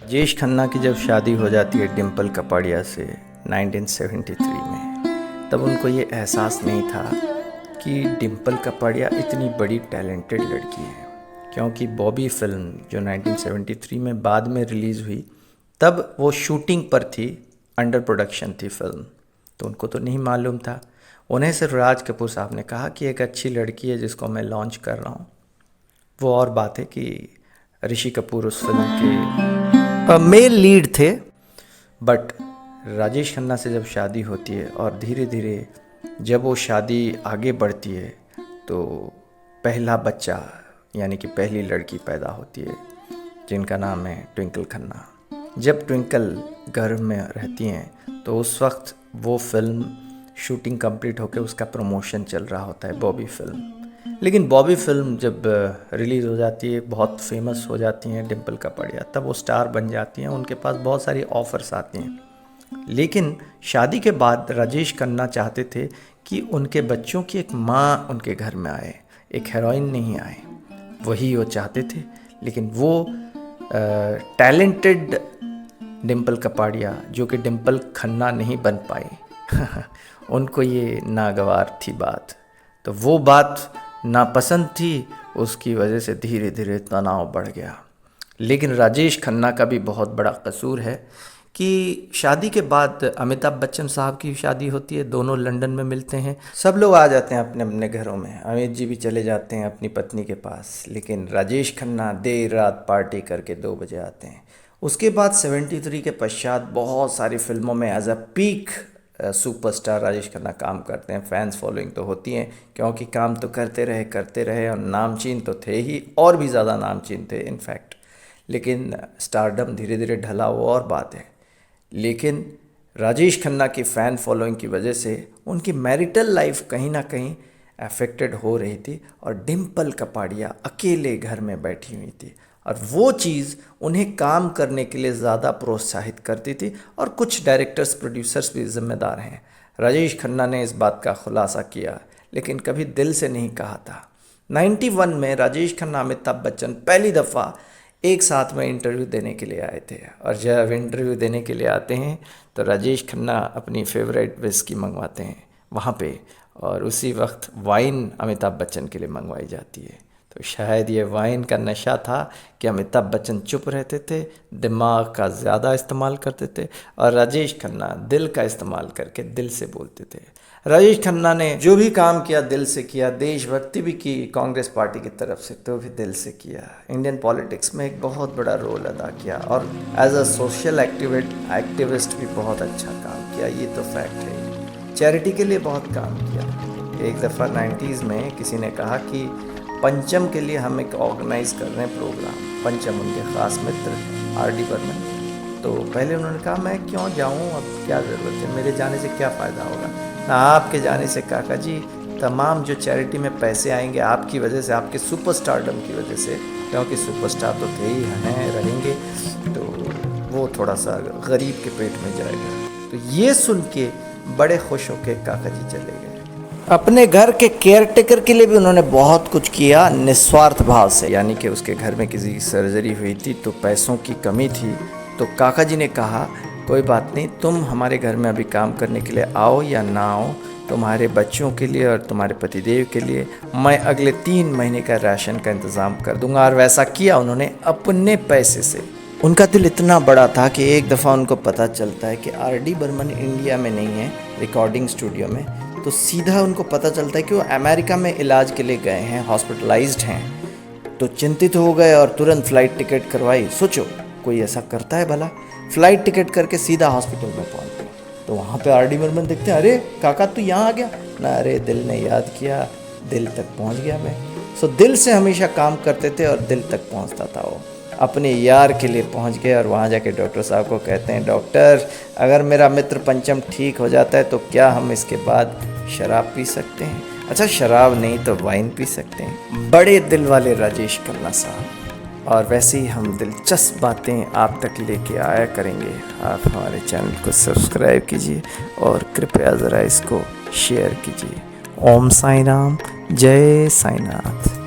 राजेश खन्ना की जब शादी हो जाती है डिम्पल कपाड़िया से 1973 में, तब उनको ये एहसास नहीं था कि डिम्पल कपाड़िया इतनी बड़ी टैलेंटेड लड़की है। क्योंकि बॉबी फिल्म जो 1973 में बाद में रिलीज़ हुई, तब वो शूटिंग पर थी, अंडर प्रोडक्शन थी फिल्म, तो उनको तो नहीं मालूम था। उन्हें सिर्फ राज कपूर साहब ने कहा कि एक अच्छी लड़की है जिसको मैं लॉन्च कर रहा हूँ। वो और बात है कि ऋषि कपूर उस फिल्म के मेल लीड थे, बट राजेश खन्ना से जब शादी होती है और धीरे धीरे जब वो शादी आगे बढ़ती है तो पहला बच्चा यानी कि पहली लड़की पैदा होती है जिनका नाम है ट्विंकल खन्ना। जब ट्विंकल घर में रहती हैं तो उस वक्त वो फिल्म शूटिंग कंप्लीट होकर उसका प्रमोशन चल रहा होता है, बॉबी फिल्म। लेकिन बॉबी फिल्म जब रिलीज़ हो जाती है, बहुत फेमस हो जाती हैं डिम्पल कपाड़िया, तब वो स्टार बन जाती हैं, उनके पास बहुत सारी ऑफ़र्स आती हैं। लेकिन शादी के बाद राजेश खन्ना चाहते थे कि उनके बच्चों की एक माँ उनके घर में आए, एक हीरोइन नहीं आए, वही वो चाहते थे। लेकिन वो टैलेंटेड डिम्पल कपाड़िया जो कि डिम्पल खन्ना नहीं बन पाई उनको ये नागवार थी बात, तो वो बात नापसंद थी, उसकी वजह से धीरे धीरे तनाव बढ़ गया। लेकिन राजेश खन्ना का भी बहुत बड़ा कसूर है कि शादी के बाद अमिताभ बच्चन साहब की शादी होती है, दोनों लंदन में मिलते हैं, सब लोग आ जाते हैं अपने अपने घरों में, अमित जी भी चले जाते हैं अपनी पत्नी के पास, लेकिन राजेश खन्ना देर रात पार्टी करके 2 बजे आते हैं। उसके बाद 73 के पश्चात बहुत सारी फिल्मों में as a peak superstar Rajesh Khanna काम करते हैं। फैंस फॉलोइंग तो होती हैं क्योंकि काम तो करते रहे और नामचीन तो थे ही, और भी ज़्यादा नामचीन थे इनफैक्ट। लेकिन स्टारडम धीरे धीरे ढला, वो और बात है। लेकिन राजेश खन्ना की फ़ैन फॉलोइंग की वजह से उनकी मैरिटल लाइफ कहीं ना कहीं अफेक्टेड हो रही थी और डिम्पल कपाड़िया अकेले घर में बैठी हुई थी, और वो चीज़ उन्हें काम करने के लिए ज़्यादा प्रोत्साहित करती थी। और कुछ डायरेक्टर्स प्रोड्यूसर्स भी जिम्मेदार हैं। राजेश खन्ना ने इस बात का खुलासा किया लेकिन कभी दिल से नहीं कहा था। 91 में राजेश खन्ना अमिताभ बच्चन पहली दफ़ा एक साथ में इंटरव्यू देने के लिए आए थे, और जब इंटरव्यू देने के लिए आते हैं तो राजेश खन्ना अपनी फेवरेट विस्की मंगवाते हैं वहाँ पे, और उसी वक्त वाइन अमिताभ बच्चन के लिए मंगवाई जाती है। तो शायद ये वाइन का नशा था कि अमिताभ बच्चन चुप रहते थे, दिमाग का ज़्यादा इस्तेमाल करते थे, और राजेश खन्ना दिल का इस्तेमाल करके दिल से बोलते थे। राजेश खन्ना ने जो भी काम किया दिल से किया, देशभक्ति भी की कांग्रेस पार्टी की तरफ से, तो भी दिल से किया। इंडियन पॉलिटिक्स में एक बहुत बड़ा रोल अदा किया और एज अ सोशल एक्टिविस्ट भी बहुत अच्छा काम किया, ये तो फैक्ट है। चैरिटी के लिए बहुत काम किया। एक दफ़ा 90s में किसी ने कहा कि पंचम के लिए हम एक ऑर्गेनाइज़ कर रहे हैं प्रोग्राम। पंचम उनके ख़ास मित्र आर.डी. बर्मन। तो पहले उन्होंने कहा मैं क्यों जाऊं, अब क्या ज़रूरत है, मेरे जाने से क्या फ़ायदा होगा। ना आपके जाने से काका जी, तमाम जो चैरिटी में पैसे आएंगे आपकी वजह से, आपके सुपरस्टारडम की वजह से, क्योंकि सुपरस्टार तो थे ही, हैं, रहेंगे, तो वो थोड़ा सा गरीब के पेट में जाएगा। तो ये सुन के बड़े खुश होके काका जी चले गए। अपने घर के केयर टेकर के लिए भी उन्होंने बहुत कुछ किया निस्वार्थ भाव से। यानी कि उसके घर में किसी की सर्जरी हुई थी तो पैसों की कमी थी, तो काका जी ने कहा कोई बात नहीं, तुम हमारे घर में अभी काम करने के लिए आओ या ना आओ, तुम्हारे बच्चों के लिए और तुम्हारे पतिदेव के लिए मैं अगले 3 महीने का राशन का इंतज़ाम कर दूंगा। और वैसा किया उन्होंने अपने पैसे से। उनका दिल इतना बड़ा था कि एक दफ़ा उनको पता चलता है कि आर.डी. बर्मन इंडिया में नहीं है रिकॉर्डिंग स्टूडियो में, तो सीधा उनको पता चलता है कि वो अमेरिका में इलाज के लिए गए हैं, हॉस्पिटलाइज्ड हैं। तो चिंतित हो गए और तुरंत फ़्लाइट टिकट करवाई। सोचो कोई ऐसा करता है भला, फ़्लाइट टिकट करके सीधा हॉस्पिटल में पहुंच गए। तो वहाँ पे आर.डी. बर्मन देखते हैं, अरे काका तू यहाँ आ गया ना, अरे दिल ने याद किया, दिल तक पहुँच गया मैं। सो दिल से हमेशा काम करते थे और दिल तक पहुँचता था वो। अपने यार के लिए पहुंच गए और वहाँ जाके डॉक्टर साहब को कहते हैं, डॉक्टर अगर मेरा मित्र पंचम ठीक हो जाता है तो क्या हम इसके बाद शराब पी सकते हैं? अच्छा शराब नहीं तो वाइन पी सकते हैं। बड़े दिल वाले राजेश खन्ना साहब। और वैसे ही हम दिलचस्प बातें आप तक लेके आया करेंगे। आप हमारे चैनल को सब्सक्राइब कीजिए और कृपया ज़रा इसको शेयर कीजिए। ओम साई राम, जय साईनाथ।